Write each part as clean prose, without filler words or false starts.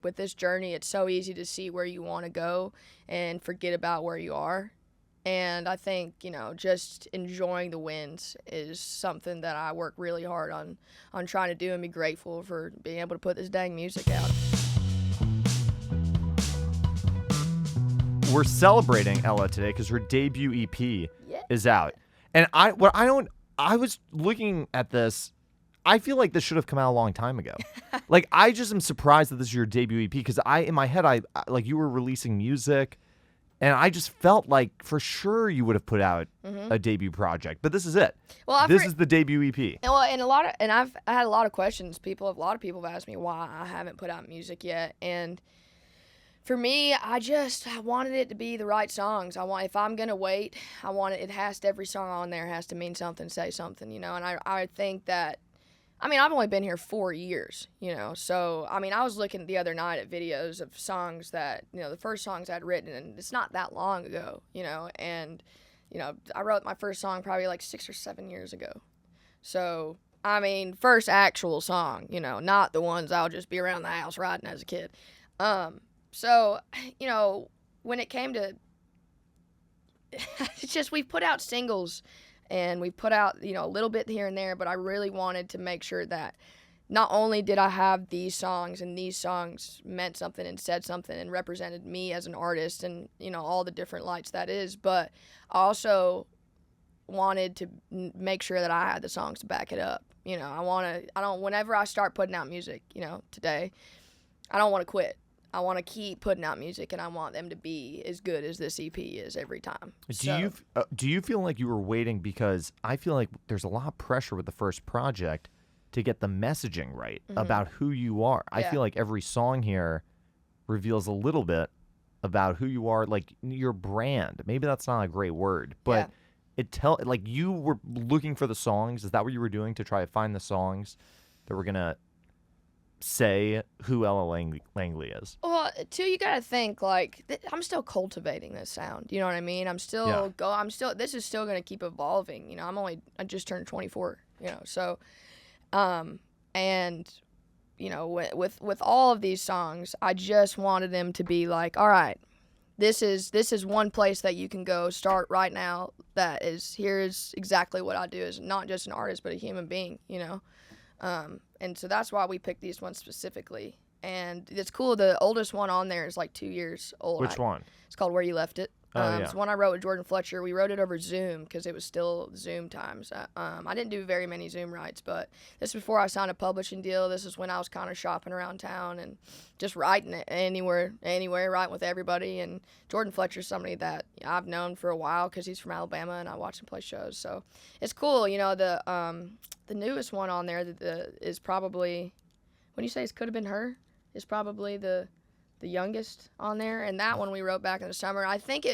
with this journey, it's so easy to see where you want to go and forget about where you are. And I think, just enjoying the wins is something that I work really hard on trying to do, and be grateful for being able to put this dang music out. We're celebrating Ella today because her debut EP is out. And I was looking at this. I feel like this should have come out a long time ago. Like, I just am surprised that this is your debut EP, because in my head, I like, you were releasing music, and I just felt like for sure you would have put out a debut project. But this is it. Well, this is the debut EP. Well, and I've had a lot of questions. A lot of people have asked me why I haven't put out music yet, and for me, I wanted it to be the right songs. If I'm gonna wait, every song on there has to mean something, say something, and I think that. I've only been here 4 years, so, I was looking the other night at videos of songs that, the first songs I'd written, and it's not that long ago, and, I wrote my first song probably like 6 or 7 years ago. So, first actual song, not the ones I'll just be around the house writing as a kid. So, when it came to, it's just, we've put out singles. And we put out, a little bit here and there, but I really wanted to make sure that not only did I have these songs, and these songs meant something and said something and represented me as an artist, and, all the different lights that is, but I also wanted to make sure that I had the songs to back it up. Whenever I start putting out music, today, I don't want to quit. I want to keep putting out music, and I want them to be as good as this EP is every time. Do you feel like you were waiting, because I feel like there's a lot of pressure with the first project to get the messaging right about who you are. Yeah. I feel like every song here reveals a little bit about who you are, like your brand. Maybe that's not a great word, but like, you were looking for the songs. Is that what you were doing, to try to find the songs that were gonna say who Ella Langley is? Well, too, you gotta think, like, I'm still cultivating this sound. You know what I mean? This is still gonna keep evolving. I just turned 24. So, and with all of these songs, I just wanted them to be like, all right, this is one place that you can go start right now. Here's exactly what I do as not just an artist, but a human being. And so that's why we picked these ones specifically. And it's cool. The oldest one on there is like 2 years old. Which one? It's called Where You Left It. Yeah. It's one I wrote with Jordan Fletcher. We wrote it over Zoom because it was still Zoom times. I didn't do very many Zoom writes, but this is before I signed a publishing deal. This is when I was kind of shopping around town and just writing it anywhere, writing with everybody. And Jordan Fletcher's somebody that I've known for a while because he's from Alabama, and I watch him play shows. So it's cool. The newest one on there is probably, when you say it could have been her, is probably the youngest on there, and that one we wrote back in the summer. I think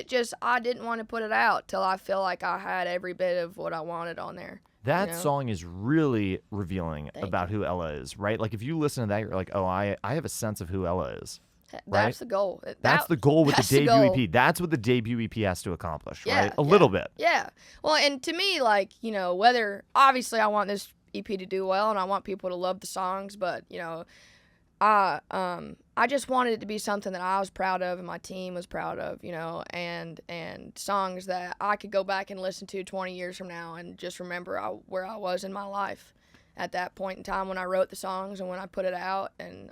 I didn't want to put it out till I feel like I had every bit of what I wanted on there. That song is really revealing about who Ella is, right? Like, if you listen to that, you're like, oh, I have a sense of who Ella is. That's the goal. That's the goal with the debut EP. That's what the debut EP has to accomplish, right? A little bit. Yeah. Well, and to me, like, whether, obviously I want this EP to do well, and I want people to love the songs, but, I just wanted it to be something that I was proud of and my team was proud of, and songs that I could go back and listen to 20 years from now and just remember where I was in my life at that point in time when I wrote the songs and when I put it out. And,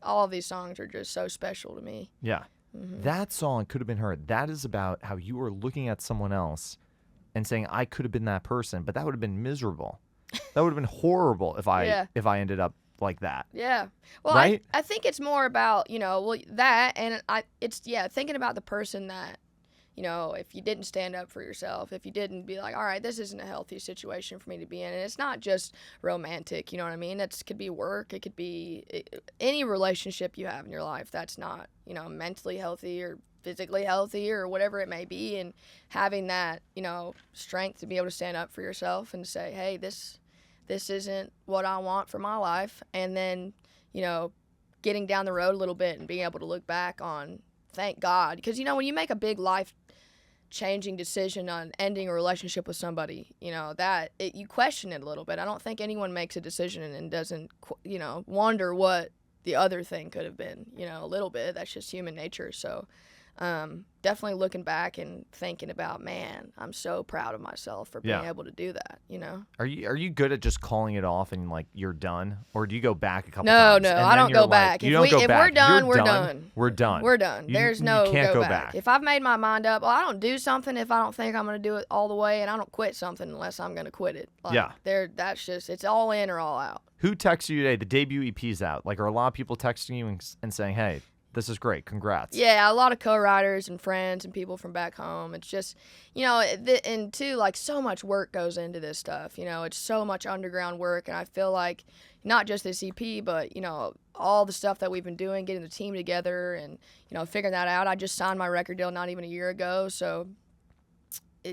all of these songs are just so special to me. Yeah. Mm-hmm. That song Could Have Been Her. That is about how you were looking at someone else and saying, I could have been that person, but that would have been miserable. That would have been horrible if I ended up like that. Yeah. Well, right? I think it's more about, that, and thinking about the person that, if you didn't stand up for yourself, if you didn't be like, all right, this isn't a healthy situation for me to be in. And it's not just romantic, you know what I mean? It could be work. It could be any relationship you have in your life that's not, mentally healthy or physically healthy or whatever it may be. And having that, strength to be able to stand up for yourself and say, hey, this isn't what I want for my life. And then, getting down the road a little bit and being able to look back on, thank God. Because, when you make a big life-changing decision on ending a relationship with somebody, you question it a little bit. I don't think anyone makes a decision and doesn't, wonder what the other thing could have been, a little bit. That's just human nature. So definitely looking back and thinking about, man, I'm so proud of myself for being able to do that, Are you good at just calling it off and like you're done, or do you go back a couple No, times? no, and I then don't you're go like, back. You don't go if back. we're done, You're we're done. We're done. We're done. There's no you can't go back. back. If I've made my mind up, well, I don't do something if I don't think I'm going to do it all the way, and I don't quit something unless I'm going to quit it. Like, that's just, it's all in or all out. Who texted you today? The debut EP's out. Like, are a lot of people texting you and saying, hey, this is great, congrats? Yeah, a lot of co-writers and friends and people from back home. It's just, and too, like, so much work goes into this stuff. It's so much underground work, and I feel like not just this EP, but, all the stuff that we've been doing, getting the team together and, figuring that out. I just signed my record deal not even a year ago, so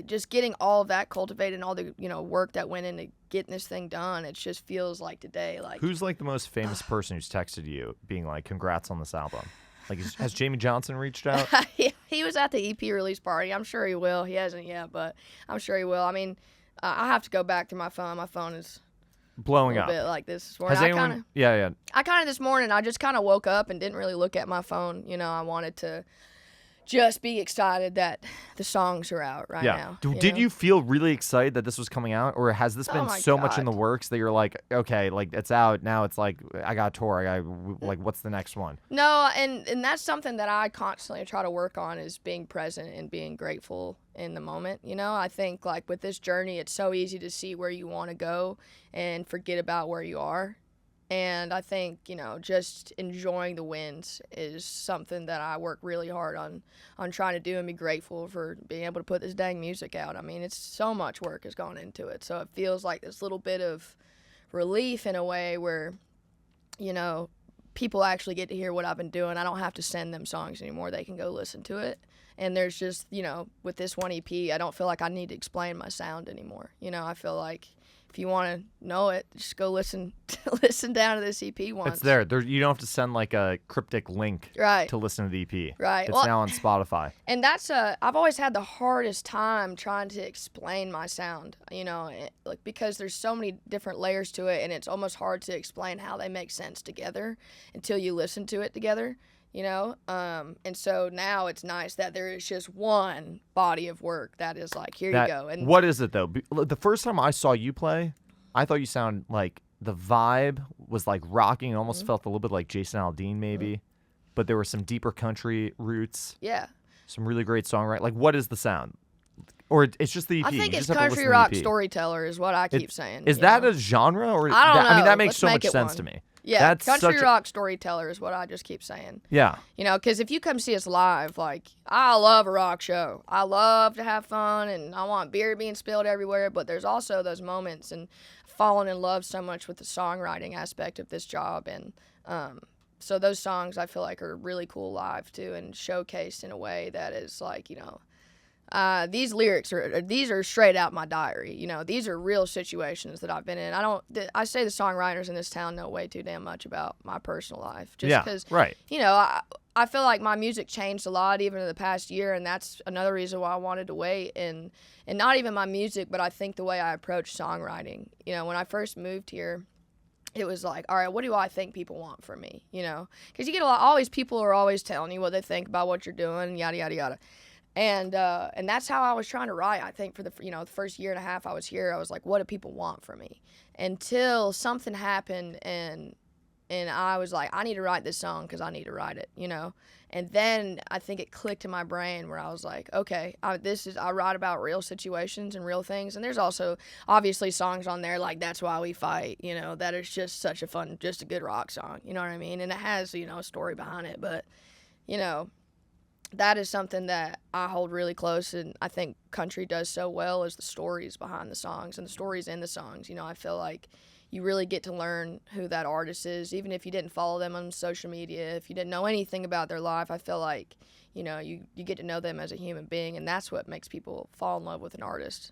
just getting all of that cultivated and all the, work that went into getting this thing done, it just feels like today. Like, who's like the most famous person who's texted you being like, congrats on this album? Like, has Jamie Johnson reached out? He was at the EP release party. I'm sure he will. He hasn't yet, but I'm sure he will. I mean, I have to go back to my phone. My phone is blowing a up. Bit like this morning. Has anyone? I kind of this morning, I just kind of woke up and didn't really look at my phone. I wanted to just be excited that the songs are out now. Did you feel really excited that this was coming out, or has this been so much in the works that you're like, okay, like it's out now? It's like I got a tour. Like, what's the next one? No, and that's something that I constantly try to work on, is being present and being grateful in the moment. I think like with this journey, it's so easy to see where you want to go and forget about where you are. And I think, just enjoying the wins is something that I work really hard on trying to do, and be grateful for being able to put this dang music out. I mean, it's so much work has gone into it. So it feels like this little bit of relief in a way where, people actually get to hear what I've been doing. I don't have to send them songs anymore. They can go listen to it. And there's just, with this one EP, I don't feel like I need to explain my sound anymore. I feel like if you want to know it, just go listen down to this EP once. It's there. You don't have to send like a cryptic link to listen to the EP. Right. It's now on Spotify. And that's I've always had the hardest time trying to explain my sound, like, because there's so many different layers to it, and it's almost hard to explain how they make sense together until you listen to it together. And so now it's nice that there is just one body of work that is like, here you go. And what is it though? The first time I saw you play, I thought you sound like the vibe was like rocking. It almost felt a little bit like Jason Aldean maybe, but there were some deeper country roots. Yeah. Some really great songwriting. Like, what is the sound? Or it's just the EP? I think it's country rock storyteller is what I keep saying. Is that a genre? Or I don't know. I mean, that makes Let's so make much sense one. to me. Yeah, country rock storyteller is what I just keep saying. Yeah. Because if you come see us live, like, I love a rock show. I love to have fun, and I want beer being spilled everywhere, but there's also those moments, and fallen in love so much with the songwriting aspect of this job, and so those songs I feel like are really cool live, too, and showcased in a way that is like, these lyrics these are straight out my diary. These are real situations that I've been in. I say the songwriters in this town know way too damn much about my personal life. Just because, right. I feel like my music changed a lot even in the past year, and that's another reason why I wanted to wait. And not even my music, but I think the way I approach songwriting. When I first moved here, it was like, all right, what do I think people want from me? Because you get always people are always telling you what they think about what you're doing, yada yada yada. And that's how I was trying to write. I think for the first year and a half I was here, I was like, what do people want from me? Until something happened, and I was like, I need to write this song because I need to write it, And then I think it clicked in my brain where I was like, okay, I write about real situations and real things. And there's also obviously songs on there like That's Why We Fight, that is just such a fun, just a good rock song, you know what I mean? And it has, a story behind it, but, that is something that I hold really close, and I think country does so well, is the stories behind the songs and the stories in the songs. I feel like you really get to learn who that artist is, even if you didn't follow them on social media, if you didn't know anything about their life. I feel like, you get to know them as a human being, and that's what makes people fall in love with an artist.